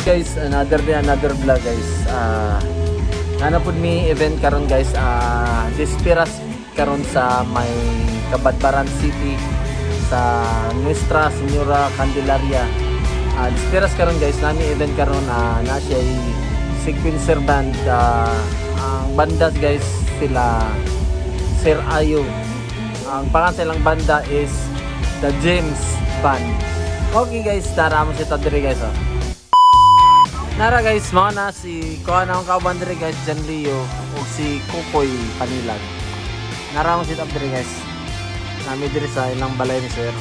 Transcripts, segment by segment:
guys, another day, another vlog guys. Nanapod mi event karon guys. Dispiras karon sa may Kabadbaran City sa Nuestra Señora Candelaria. Dispiras karon guys, nami event karon na siya sequencer band. Ang banda guys sila Sir Ayo. Ang pangalan silang banda is The James Band. Okay guys, tara mo si Tadri guys. Nara guys, mga na si kuha na akong kauban diri guys, Jan Leo o si Kukoy Panilag. Nara mo si Tadri guys. Nami diri sa ilang balay ni Sir.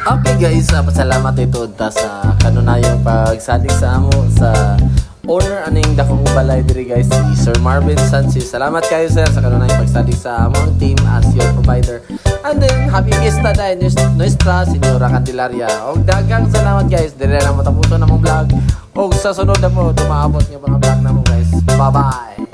Okay guys, pasalamat ito sa kanunayang pagsalig sa amo sa owner aning dakong balay diri guys, si Sir Marvin Sanchez. Salamat kayo sir sa kanunayang pagsalig sa among team as your provider. And then happy fiesta dahil Nuestra Señora Candelaria. Og daghang salamat guys, dire na matapuso na mong vlog. Og sa sunod na po tumaabot nga mga vlog na mo guys. Bye bye.